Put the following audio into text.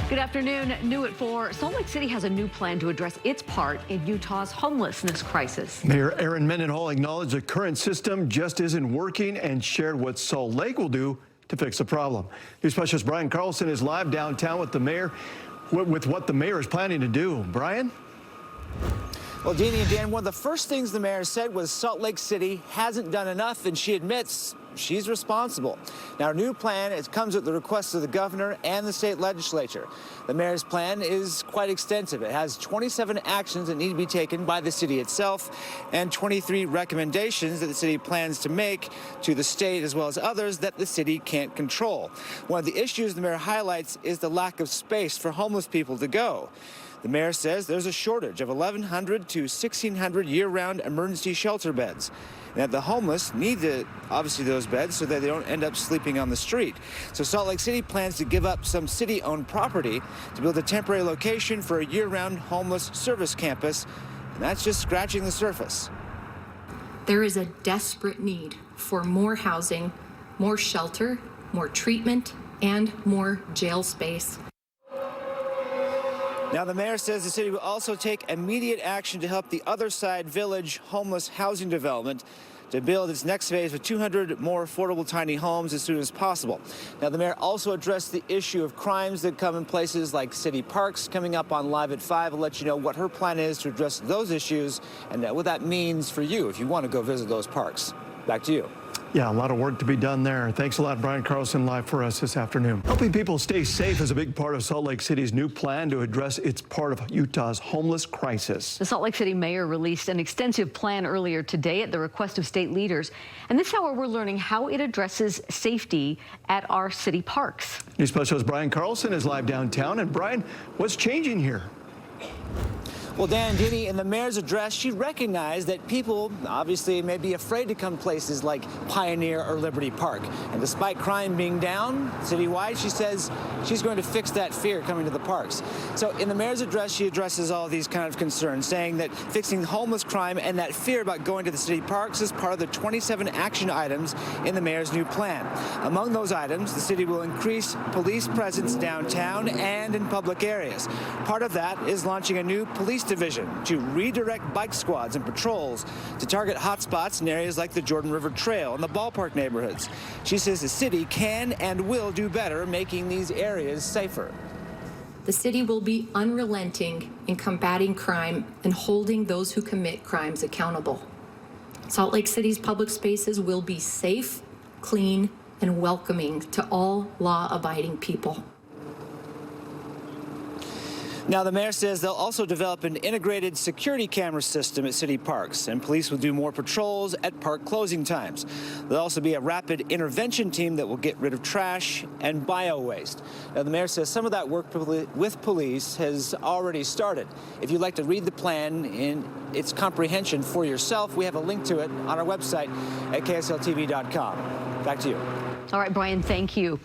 Good afternoon. New at 4. Salt Lake City has a new plan to address its part in Utah's homelessness crisis. Mayor Erin Mendenhall acknowledged the current system just isn't working and shared what Salt Lake will do to fix the problem. News specialist Brian Carlson is live downtown with the mayor, with what the mayor is planning to do. Brian? Well, Deanie and Dan, one of the first things the mayor said was Salt Lake City hasn't done enough, and she admits she's responsible. Now, her new plan comes at the request of the governor and the state legislature. The mayor's plan is quite extensive. It has 27 actions that need to be taken by the city itself and 23 recommendations that the city plans to make to the state as well as others that the city can't control. One of the issues the mayor highlights is the lack of space for homeless people to go. The mayor says there's a shortage of 1,100 to 1,600 year-round emergency shelter beds, and that the homeless need obviously those beds so that they don't end up sleeping on the street. So Salt Lake City plans to give up some city-owned property to build a temporary location for a year-round homeless service campus, and that's just scratching the surface. There is a desperate need for more housing, more shelter, more treatment, and more jail space. Now, the mayor says the city will also take immediate action to help the Other Side Village homeless housing development to build its next phase of 200 more affordable tiny homes as soon as possible. Now, the mayor also addressed the issue of crimes that come in places like city parks. Coming up on Live at 5, we'll let you know what her plan is to address those issues and what that means for you if you want to go visit those parks. Back to you. Yeah, a lot of work to be done there. Thanks a lot, Brian Carlson, live for us this afternoon. Helping people stay safe is a big part of Salt Lake City's new plan to address its part of Utah's homeless crisis. The Salt Lake City mayor released an extensive plan earlier today at the request of state leaders. And this hour, we're learning how it addresses safety at our city parks. News specialist Brian Carlson is live downtown. And Brian, what's changing here? Well, Dan and Deanie, in the mayor's address, she recognized that people obviously may be afraid to come places like Pioneer or Liberty Park. And despite crime being down citywide, she says she's going to fix that fear coming to the parks. So in the mayor's address, she addresses all these kind of concerns, saying that fixing homeless crime and that fear about going to the city parks is part of the 27 action items in the mayor's new plan. Among those items, the city will increase police presence downtown and in public areas. Part of that is launching a new police division to redirect bike squads and patrols to target hotspots in areas like the Jordan River Trail and the ballpark neighborhoods. She says the city can and will do better making these areas safer. The city will be unrelenting in combating crime and holding those who commit crimes accountable. Salt Lake City's public spaces will be safe, clean, and welcoming to all law-abiding people. Now, the mayor says they'll also develop an integrated security camera system at city parks, and police will do more patrols at park closing times. There'll also be a rapid intervention team that will get rid of trash and bio-waste. Now, the mayor says some of that work with police has already started. If you'd like to read the plan in its comprehension for yourself, we have a link to it on our website at ksltv.com. Back to you. All right, Brian, thank you.